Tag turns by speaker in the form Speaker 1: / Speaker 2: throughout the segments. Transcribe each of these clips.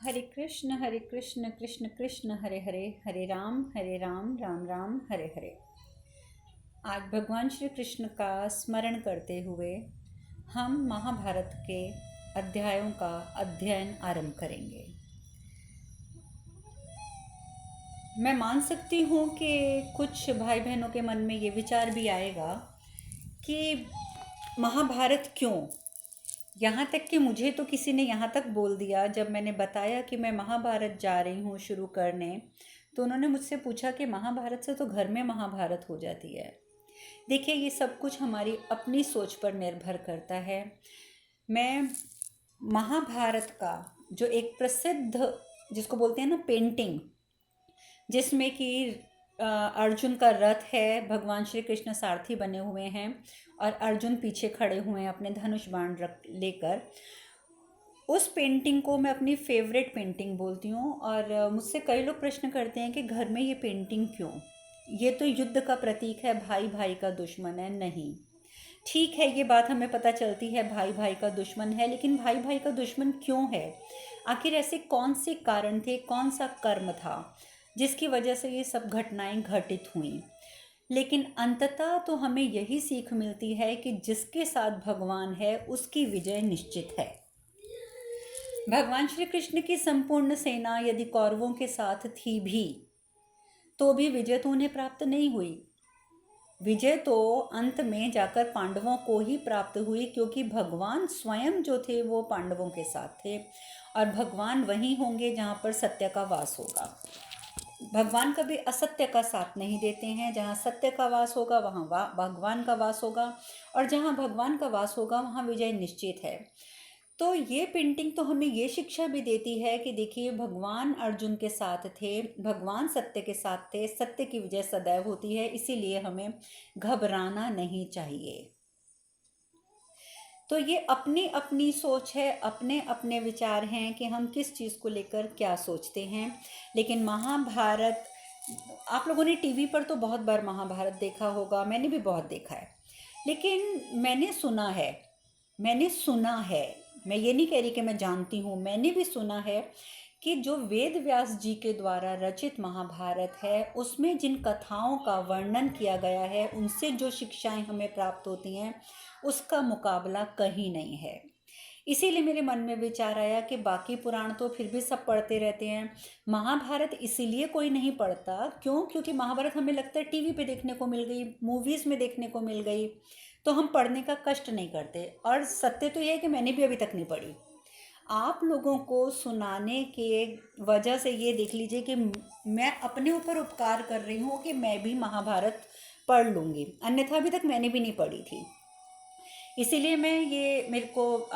Speaker 1: हरे कृष्ण कृष्ण कृष्ण हरे हरे, हरे राम राम राम हरे हरे। आज भगवान श्री कृष्ण का स्मरण करते हुए हम महाभारत के अध्यायों का अध्ययन आरंभ करेंगे। मैं मान सकती हूँ कि कुछ भाई बहनों के मन में ये विचार भी आएगा कि महाभारत क्यों। यहाँ तक कि मुझे तो किसी ने यहाँ तक बोल दिया, जब मैंने बताया कि मैं महाभारत जा रही हूँ शुरू करने, तो उन्होंने मुझसे पूछा कि महाभारत से तो घर में महाभारत हो जाती है। देखिए, ये सब कुछ हमारी अपनी सोच पर निर्भर करता है। मैं महाभारत का जो एक प्रसिद्ध, जिसको बोलते हैं ना, पेंटिंग, जिसमें कि अर्जुन का रथ है, भगवान श्री कृष्ण सारथी बने हुए हैं और अर्जुन पीछे खड़े हुए हैं अपने धनुष बाण लेकर, उस पेंटिंग को मैं अपनी फेवरेट पेंटिंग बोलती हूँ। और मुझसे कई लोग प्रश्न करते हैं कि घर में ये पेंटिंग क्यों, ये तो युद्ध का प्रतीक है, भाई भाई का दुश्मन है। नहीं, ठीक है, ये बात हमें पता चलती है, भाई भाई का दुश्मन है, लेकिन भाई भाई का दुश्मन क्यों है? आखिर ऐसे कौन से कारण थे, कौन सा कर्म था जिसकी वजह से ये सब घटनाएं घटित हुई? लेकिन अंततः तो हमें यही सीख मिलती है कि जिसके साथ भगवान है उसकी विजय निश्चित है। भगवान श्री कृष्ण की संपूर्ण सेना यदि कौरवों के साथ थी भी, तो भी विजय तो उन्हें प्राप्त नहीं हुई। विजय तो अंत में जाकर पांडवों को ही प्राप्त हुई, क्योंकि भगवान स्वयं जो थे वो पांडवों के साथ थे, और भगवान वहीं होंगे जहाँ पर सत्य का वास होगा। भगवान कभी असत्य का साथ नहीं देते हैं। जहाँ सत्य का वास होगा वहाँ भगवान का वास होगा, और जहाँ भगवान का वास होगा वहाँ विजय निश्चित है। तो ये पेंटिंग तो हमें ये शिक्षा भी देती है कि देखिए, भगवान अर्जुन के साथ थे, भगवान सत्य के साथ थे, सत्य की विजय सदैव होती है, इसीलिए हमें घबराना नहीं चाहिए। तो ये अपनी अपनी सोच है, अपने अपने विचार हैं कि हम किस चीज़ को लेकर क्या सोचते हैं। लेकिन महाभारत, आप लोगों ने टीवी पर तो बहुत बार महाभारत देखा होगा, मैंने भी बहुत देखा है। लेकिन मैंने सुना है, मैं ये नहीं कह रही कि मैं जानती हूँ, मैंने भी सुना है कि जो वेद व्यास जी के द्वारा रचित महाभारत है, उसमें जिन कथाओं का वर्णन किया गया है, उनसे जो शिक्षाएं हमें प्राप्त होती हैं, उसका मुकाबला कहीं नहीं है। इसीलिए मेरे मन में विचार आया कि बाकी पुराण तो फिर भी सब पढ़ते रहते हैं, महाभारत इसीलिए कोई नहीं पढ़ता। क्यों? क्योंकि महाभारत हमें लगता है टीवी पे देखने को मिल गई, मूवीज़ में देखने को मिल गई, तो हम पढ़ने का कष्ट नहीं करते। और सत्य तो यह है कि मैंने भी अभी तक नहीं पढ़ी। आप लोगों को सुनाने के वजह से ये देख लीजिए कि मैं अपने ऊपर उपकार कर रही हूँ कि मैं भी महाभारत पढ़ लूँगी, अन्यथा अभी तक मैंने भी नहीं पढ़ी थी। इसीलिए मैं ये, मेरे को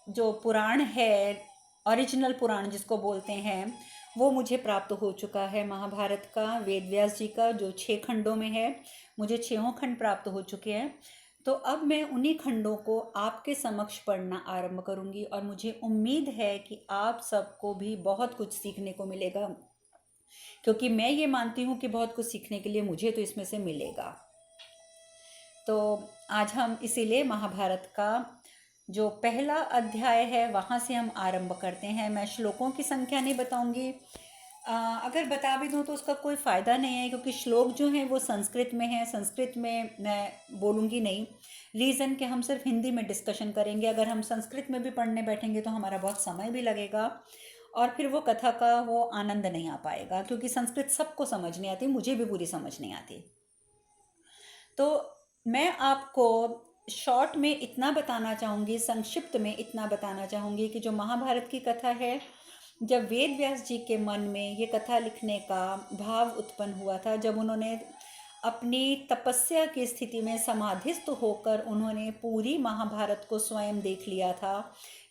Speaker 1: जो पुराण है, ओरिजिनल पुराण जिसको बोलते हैं, वो मुझे प्राप्त हो चुका है महाभारत का, वेद व्यास जी का, जो 6 खंडों में है। मुझे 6 खंड प्राप्त हो चुके हैं। तो अब मैं उन्हीं खंडों को आपके समक्ष पढ़ना आरंभ करूंगी, और मुझे उम्मीद है कि आप सबको भी बहुत कुछ सीखने को मिलेगा, क्योंकि मैं ये मानती हूँ कि बहुत कुछ सीखने के लिए मुझे तो इसमें से मिलेगा। तो आज हम इसीलिए महाभारत का जो पहला अध्याय है वहाँ से हम आरंभ करते हैं। मैं श्लोकों की संख्या नहीं बताऊंगी, अगर बता भी दूँ तो उसका कोई फ़ायदा नहीं है, क्योंकि श्लोक जो हैं वो संस्कृत में हैं, संस्कृत में मैं बोलूँगी नहीं। रीज़न कि हम सिर्फ हिंदी में डिस्कशन करेंगे। अगर हम संस्कृत में भी पढ़ने बैठेंगे तो हमारा बहुत समय भी लगेगा, और फिर वो कथा का वो आनंद नहीं आ पाएगा, क्योंकि संस्कृत सबको समझ नहीं आती, मुझे भी पूरी समझ नहीं आती। तो मैं आपको शॉर्ट में इतना बताना चाहूँगी, संक्षिप्त में इतना बताना चाहूँगी कि जो महाभारत की कथा है, जब वेद व्यास जी के मन में ये कथा लिखने का भाव उत्पन्न हुआ था, जब उन्होंने अपनी तपस्या की स्थिति में समाधिस्थ होकर उन्होंने पूरी महाभारत को स्वयं देख लिया था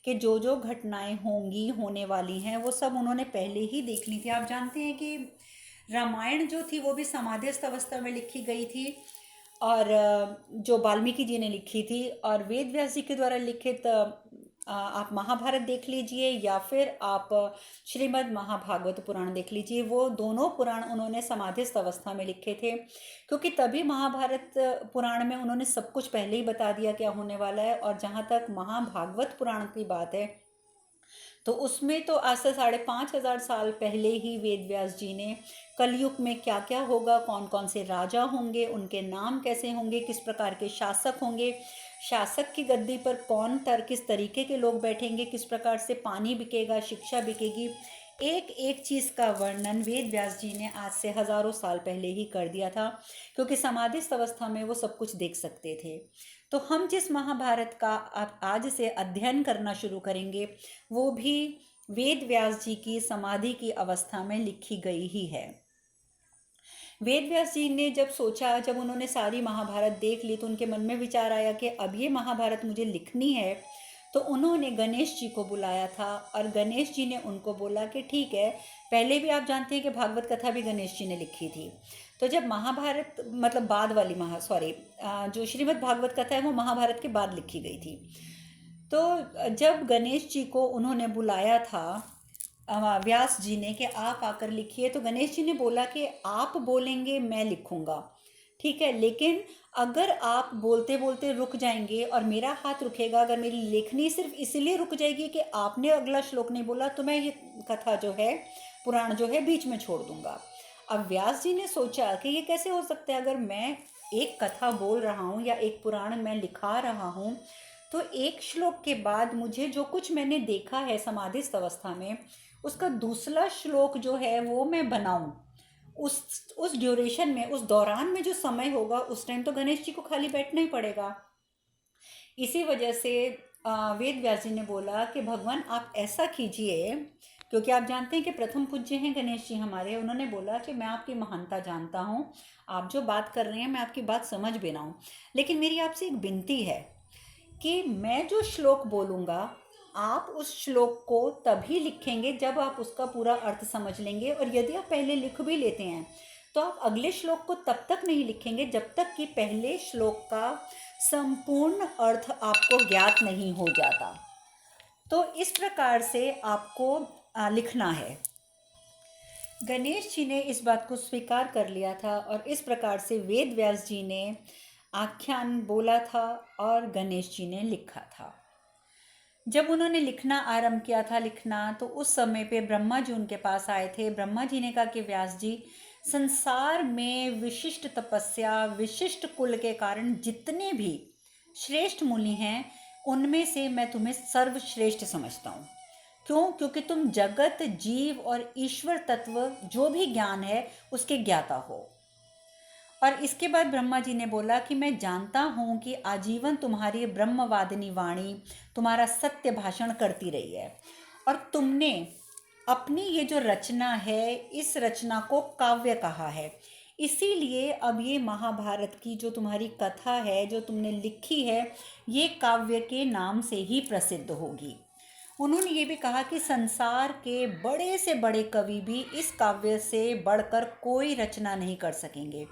Speaker 1: कि जो जो घटनाएं होंगी, होने वाली हैं, वो सब उन्होंने पहले ही देख ली थी। आप जानते हैं कि रामायण जो थी वो भी समाधिस्थ अवस्था में लिखी गई थी, और जो वाल्मीकि जी ने लिखी थी, और वेद व्यास जी के द्वारा लिखित आप महाभारत देख लीजिए, या फिर आप श्रीमद् महाभागवत पुराण देख लीजिए। वो दोनों पुराण उन्होंने समाधिस्थ अवस्था में लिखे थे, क्योंकि तभी महाभारत पुराण में उन्होंने सब कुछ पहले ही बता दिया क्या होने वाला है। और जहाँ तक महाभागवत पुराण की बात है, तो उसमें तो आज से 5,500 साल पहले ही वेद व्यास जी ने कलयुग में क्या क्या होगा, कौन कौन से राजा होंगे, उनके नाम कैसे होंगे, किस प्रकार के शासक होंगे, शासक की गद्दी पर किस तरीके के लोग बैठेंगे, किस प्रकार से पानी बिकेगा, शिक्षा बिकेगी, एक एक चीज़ का वर्णन वेद व्यास जी ने आज से हजारों साल पहले ही कर दिया था, क्योंकि समाधिस्थ अवस्था में वो सब कुछ देख सकते थे। तो हम जिस महाभारत का आज से अध्ययन करना शुरू करेंगे वो भी वेद व्यास जी की समाधि की अवस्था में लिखी गई ही है। वेद व्यास जी ने जब सोचा, जब उन्होंने सारी महाभारत देख ली, तो उनके मन में विचार आया कि अब ये महाभारत मुझे लिखनी है। तो उन्होंने गणेश जी को बुलाया था और गणेश जी ने उनको बोला कि ठीक है, पहले भी आप जानते हैं कि भागवत कथा भी गणेश जी ने लिखी थी। तो जब महाभारत मतलब बाद वाली जो श्रीमद् भागवत कथा है वो महाभारत के बाद लिखी गई थी। तो जब गणेश जी को उन्होंने बुलाया था व्यास जी ने कि आप आकर लिखिए, तो गणेश जी ने बोला कि आप बोलेंगे मैं लिखूंगा, ठीक है, लेकिन अगर आप बोलते बोलते रुक जाएंगे और मेरा हाथ रुकेगा, अगर मेरी लेखनी सिर्फ इसलिए रुक जाएगी कि आपने अगला श्लोक नहीं बोला, तो मैं ये कथा जो है, पुराण जो है, बीच में छोड़ दूंगा। अब व्यास जी ने सोचा कि ये कैसे हो सकता है, अगर मैं एक कथा बोल रहा हूँ या एक पुराण मैं लिखा रहा हूँ, तो एक श्लोक के बाद मुझे जो कुछ मैंने देखा है समाधिस्थ अवस्था में, उसका दूसरा श्लोक जो है वो मैं बनाऊं। उस ड्यूरेशन में, उस दौरान में जो समय होगा, उस टाइम तो गणेश जी को खाली बैठना ही पड़ेगा। इसी वजह से वेद व्यास जी ने बोला कि भगवान आप ऐसा कीजिए, क्योंकि आप जानते हैं कि प्रथम पूज्य हैं गणेश जी हमारे। उन्होंने बोला कि मैं आपकी महानता जानता हूँ, आप जो बात कर रहे हैं मैं आपकी बात समझ भी रहा हूँ, लेकिन मेरी आपसे एक विनती है कि मैं जो श्लोक बोलूँगा, आप उस श्लोक को तभी लिखेंगे जब आप उसका पूरा अर्थ समझ लेंगे, और यदि आप पहले लिख भी लेते हैं तो आप अगले श्लोक को तब तक नहीं लिखेंगे जब तक कि पहले श्लोक का संपूर्ण अर्थ आपको ज्ञात नहीं हो जाता। तो इस प्रकार से आपको लिखना है। गणेश जी ने इस बात को स्वीकार कर लिया था और इस प्रकार से वेद व्यास जी ने आख्यान बोला था और गणेश जी ने लिखा था। जब उन्होंने लिखना आरंभ किया था तो उस समय पे ब्रह्मा जी उनके पास आए थे। ब्रह्मा जी ने कहा कि व्यास जी, संसार में विशिष्ट तपस्या, विशिष्ट कुल के कारण जितने भी श्रेष्ठ मुनि हैं, उनमें से मैं तुम्हें सर्वश्रेष्ठ समझता हूँ। क्यों? क्योंकि तुम जगत, जीव और ईश्वर तत्व जो भी ज्ञान है उसके ज्ञाता हो। और इसके बाद ब्रह्मा जी ने बोला कि मैं जानता हूँ कि आजीवन तुम्हारी ब्रह्मवादिनी वाणी तुम्हारा सत्य भाषण करती रही है, और तुमने अपनी ये जो रचना है, इस रचना को काव्य कहा है। इसीलिए अब ये महाभारत की जो तुम्हारी कथा है, जो तुमने लिखी है, ये काव्य के नाम से ही प्रसिद्ध होगी। उन्होंने ये भी कहा कि संसार के बड़े से बड़े कवि भी इस काव्य से बढ़कर कोई रचना नहीं कर सकेंगे।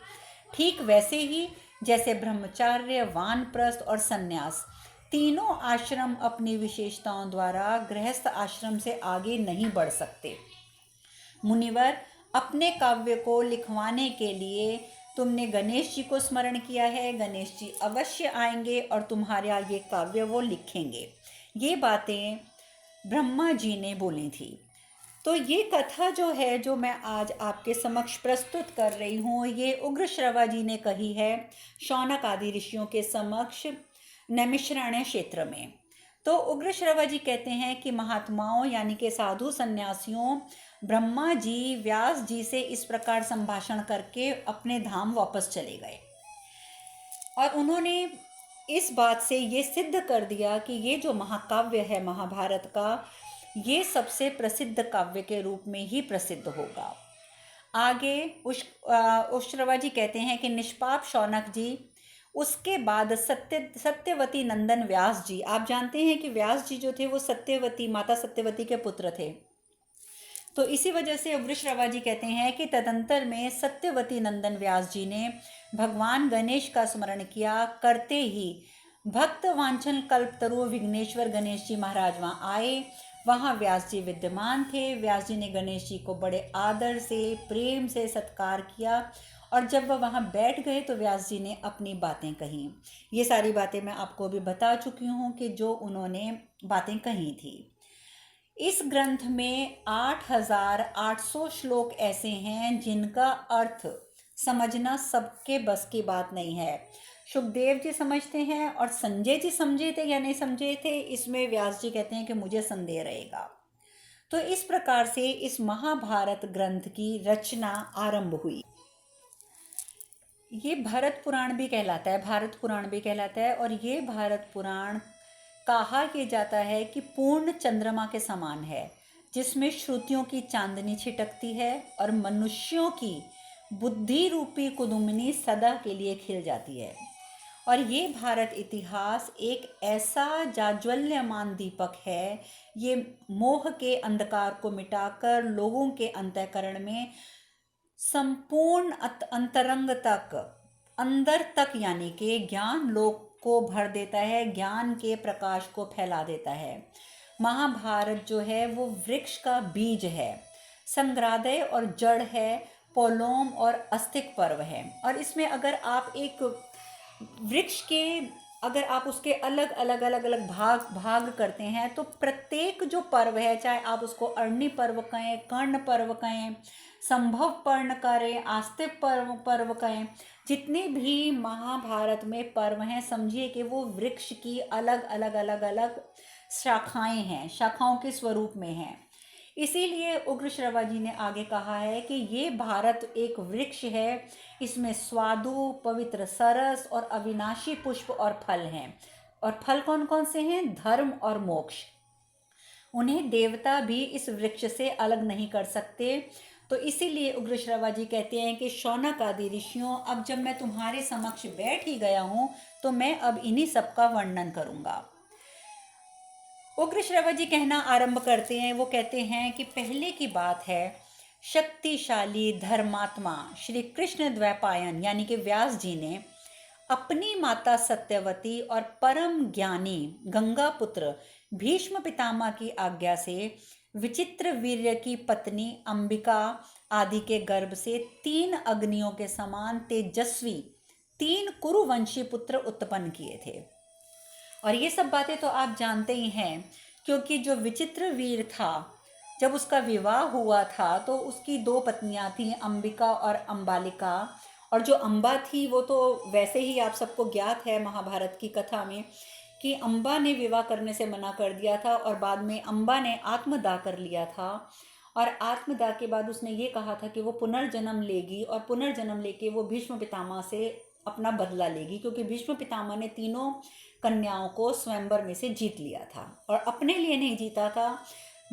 Speaker 1: ठीक वैसे ही जैसे ब्रह्मचार्य, वानप्रस्थ और सन्यास, तीनों आश्रम अपनी विशेषताओं द्वारा गृहस्थ आश्रम से आगे नहीं बढ़ सकते। मुनिवर, अपने काव्य को लिखवाने के लिए तुमने गणेश जी को स्मरण किया है। गणेश जी अवश्य आएंगे और तुम्हारा ये काव्य वो लिखेंगे। ये बातें ब्रह्मा जी ने बोली थी। तो ये कथा जो है, जो मैं आज आपके समक्ष प्रस्तुत कर रही हूँ, ये उग्रश्रवा जी ने कही है शौनक आदि ऋषियों के समक्ष नैमिषारण्य क्षेत्र में। तो उग्रश्रवा जी कहते हैं कि महात्माओं यानी कि साधु सन्यासियों, ब्रह्मा जी व्यास जी से इस प्रकार संभाषण करके अपने धाम वापस चले गए, और उन्होंने इस बात से ये सिद्ध कर दिया कि ये जो महाकाव्य है महाभारत का, ये सबसे प्रसिद्ध काव्य के रूप में ही प्रसिद्ध होगा। आगे उश्रवा जी कहते हैं कि निष्पाप शौनक जी, उसके बाद सत्यवती नंदन व्यास जी, आप जानते हैं कि व्यास जी जो थे वो सत्यवती, माता सत्यवती के पुत्र थे। तो इसी वजह से उग्रश्रवा जी कहते हैं कि तदंतर में सत्यवती नंदन व्यास जी ने भगवान गणेश का स्मरण किया। करते ही भक्त वांछन कल्पतरु विघ्नेश्वर गणेश जी महाराज वहाँ आए। वहाँ व्यास जी विद्यमान थे। व्यास जी ने गणेश जी को बड़े आदर से, प्रेम से सत्कार किया, और जब वह वहाँ बैठ गए तो व्यास जी ने अपनी बातें कहीं। ये सारी बातें मैं आपको अभी बता चुकी हूँ कि जो उन्होंने बातें कही थी। इस ग्रंथ में 8,800 श्लोक ऐसे हैं जिनका अर्थ समझना सबके बस की बात नहीं है। सुखदेव जी समझते हैं और संजय जी समझे थे या नहीं समझे थे, इसमें व्यास जी कहते हैं कि मुझे संदेह रहेगा। तो इस प्रकार से इस महाभारत ग्रंथ की रचना आरंभ हुई। ये भरत पुराण भी कहलाता है, भारत पुराण भी कहलाता है। और ये भारत पुराण कहा यह जाता है कि पूर्ण चंद्रमा के समान है, जिसमें श्रुतियों की चांदनी छिटकती है और मनुष्यों की बुद्धि रूपी कुदुमनी सदा के लिए खिल जाती है। और ये भारत इतिहास एक ऐसा जाज्वल्यमान दीपक है, ये मोह के अंधकार को मिटाकर लोगों के अंतःकरण में संपूर्ण अंतरंग तक, अंदर तक यानी कि ज्ञान लोक को भर देता है, ज्ञान के प्रकाश को फैला देता है। महाभारत जो है वो वृक्ष का बीज है, संग्रादय और जड़ है, पोलोम और अस्तिक पर्व है। और इसमें अगर आप एक वृक्ष के, अगर आप उसके अलग अलग अलग अलग भाग करते हैं तो प्रत्येक जो पर्व है, चाहे आप उसको अरणी पर्व कहें, कर्ण पर्व कहें, संभव पर्ण करें, आस्तिक पर्व कहें, जितने भी महाभारत में पर्व हैं, समझिए कि वो वृक्ष की अलग अलग अलग अलग शाखाएं हैं, शाखाओं के स्वरूप में हैं। इसीलिए उग्र श्रवा जी ने आगे कहा है कि ये भारत एक वृक्ष है, इसमें स्वादु, पवित्र सरस और अविनाशी पुष्प और फल हैं। और फल कौन कौन से हैं? धर्म और मोक्ष। उन्हें देवता भी इस वृक्ष से अलग नहीं कर सकते। तो इसीलिए उग्र श्रवा जी कहते हैं कि शौनक आदि ऋषियों, अब जब मैं तुम्हारे समक्ष बैठ ही गया हूँ तो मैं अब इन्हीं सब का वर्णन करूँगा। उग्र श्रवा जी कहना आरंभ करते हैं। वो कहते हैं कि पहले की बात है, शक्तिशाली धर्मात्मा श्री कृष्ण द्वैपायन यानी कि व्यास जी ने अपनी माता सत्यवती और परम ज्ञानी गंगा पुत्र भीष्म पितामह की आज्ञा से विचित्र वीर्य की पत्नी अंबिका आदि के गर्भ से 3 अग्नियों के समान तेजस्वी 3 कुरुवंशी पुत्र उत्पन्न किए थे। और ये सब बातें तो आप जानते ही हैं, क्योंकि जो विचित्र वीर था, जब उसका विवाह हुआ था तो उसकी 2 पत्नियां थीं, अंबिका और अंबालिका। और जो अंबा थी वो तो वैसे ही आप सबको ज्ञात है महाभारत की कथा में कि अंबा ने विवाह करने से मना कर दिया था और बाद में अंबा ने आत्मदाह कर लिया था। और आत्मदाह के बाद उसने ये कहा था कि वो पुनर्जन्म लेगी और पुनर्जन्म लेके वो भीष्म पितामह से अपना बदला लेगी, क्योंकि भीष्म पितामह ने तीनों कन्याओं को स्वयंवर में से जीत लिया था और अपने लिए नहीं जीता था।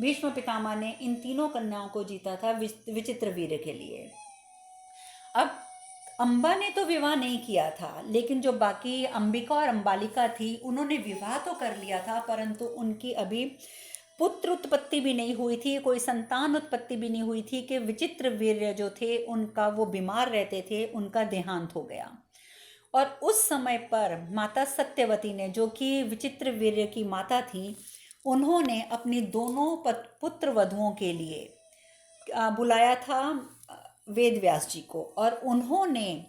Speaker 1: भीष्म पितामह ने इन तीनों कन्याओं को जीता था विचित्र वीर के लिए। अब अंबा ने तो विवाह नहीं किया था, लेकिन जो बाकी अंबिका और अंबालिका थी उन्होंने विवाह तो कर लिया था, परंतु उनकी अभी पुत्र उत्पत्ति भी नहीं हुई थी, कोई संतान उत्पत्ति भी नहीं हुई थी कि विचित्र वीर्य जो थे उनका, वो बीमार रहते थे, उनका देहांत हो गया। और उस समय पर माता सत्यवती ने, जो कि विचित्र वीर्य की माता थी, उन्होंने अपनी दोनों पुत्र वधुओं के लिए बुलाया था वेद व्यास जी को। और उन्होंने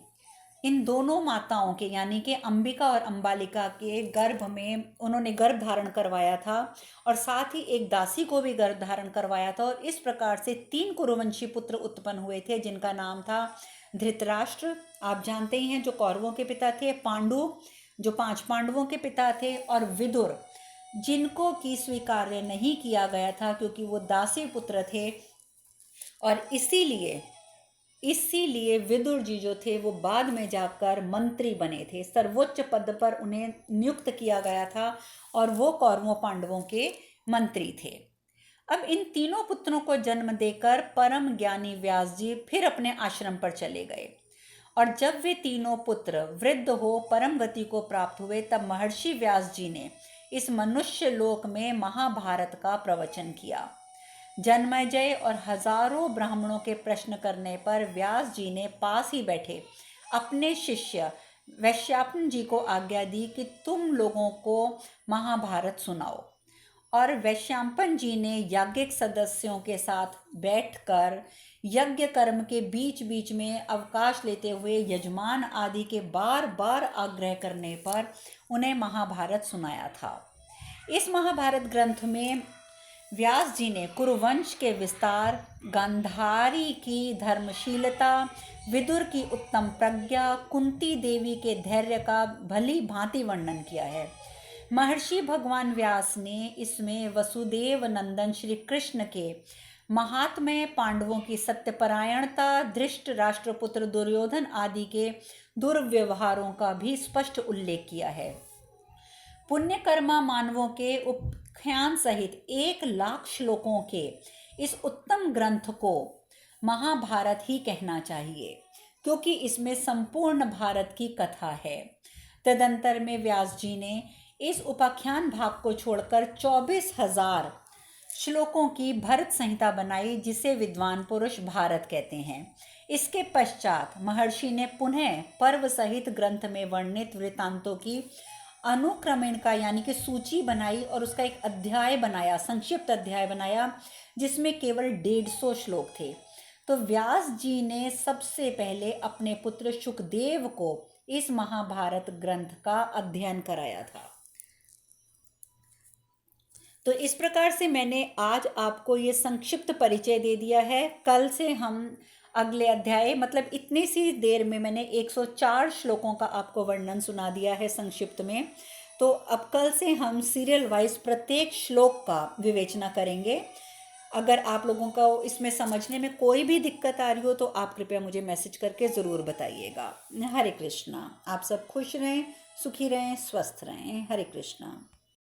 Speaker 1: इन दोनों माताओं के यानी कि अंबिका और अंबालिका के गर्भ में उन्होंने गर्भ धारण करवाया था और साथ ही एक दासी को भी गर्भ धारण करवाया था। और इस प्रकार से 3 कुरुवंशी पुत्र उत्पन्न हुए थे, जिनका नाम था धृतराष्ट्र, आप जानते ही हैं, जो कौरवों के पिता थे, पांडु जो 5 पांडवों के पिता थे, और विदुर जिनको की स्वीकार्य नहीं किया गया था क्योंकि वो दासी पुत्र थे। और इसीलिए विदुर जी जो थे वो बाद में जाकर मंत्री बने थे, सर्वोच्च पद पर उन्हें नियुक्त किया गया था और वो कौरवों पांडवों के मंत्री थे। अब इन तीनों पुत्रों को जन्म देकर परम ज्ञानी व्यास जी फिर अपने आश्रम पर चले गए। और जब वे तीनों पुत्र वृद्ध हो परम गति को प्राप्त हुए, तब महर्षि व्यास जी ने इस मनुष्य लोक में महाभारत का प्रवचन किया। जन्मेजय और हजारों ब्राह्मणों के प्रश्न करने पर व्यास जी ने पास ही बैठे अपने शिष्य वैश्यापन जी को आज्ञा दी कि तुम लोगों को महाभारत सुनाओ। और वैश्यापन जी ने याज्ञिक सदस्यों के साथ बैठकर यज्ञ कर्म के बीच बीच में अवकाश लेते हुए यजमान आदि के बार बार आग्रह करने पर उन्हें महाभारत सुनाया था। इस महाभारत ग्रंथ में व्यास जी ने कुरुवंश के विस्तार, गांधारी की धर्मशीलता, विदुर की उत्तम प्रज्ञा, कुंती देवी के धैर्य का भली भांति वर्णन किया है। महर्षि भगवान व्यास ने इसमें वसुदेव नंदन श्री कृष्ण के महात्म्य, पांडवों की सत्यपरायणता, धृष्ट राष्ट्रपुत्र दुर्योधन आदि के दुर्व्यवहारों का भी स्पष्ट उल्लेख किया है। पुण्यकर्मा मानवों के उपख्यान सहित 1 लाख श्लोकों के इस उत्तम ग्रंथ को महाभारत ही कहना चाहिए, क्योंकि इसमें संपूर्ण भारत की कथा है। तदंतर में व्यास जी ने इस उपाख्यान भाग को छोड़कर 24,000 श्लोकों की भरत संहिता बनाई, जिसे विद्वान पुरुष भारत कहते हैं। इसके पश्चात महर्षि ने पुनः पर्व सहित ग्रंथ में वर्णित वृत्तांतों की अनुक्रमणिका यानी कि सूची बनाई और उसका एक अध्याय बनाया, संक्षिप्त अध्याय बनाया, जिसमें केवल 150 श्लोक थे। तो व्यास जी ने सबसे पहले अपने पुत्र शुकदेव को इस महाभारत ग्रंथ का अध्ययन कराया था। तो इस प्रकार से मैंने आज आपको ये संक्षिप्त परिचय दे दिया है। कल से हम अगले अध्याय, मतलब इतनी सी देर में मैंने 104 श्लोकों का आपको वर्णन सुना दिया है संक्षिप्त में। तो अब कल से हम सीरियल वाइज प्रत्येक श्लोक का विवेचना करेंगे। अगर आप लोगों का इसमें समझने में कोई भी दिक्कत आ रही हो तो आप कृपया मुझे मैसेज करके ज़रूर बताइएगा। हरे कृष्णा। आप सब खुश रहें, सुखी रहें, स्वस्थ रहें। हरे कृष्णा।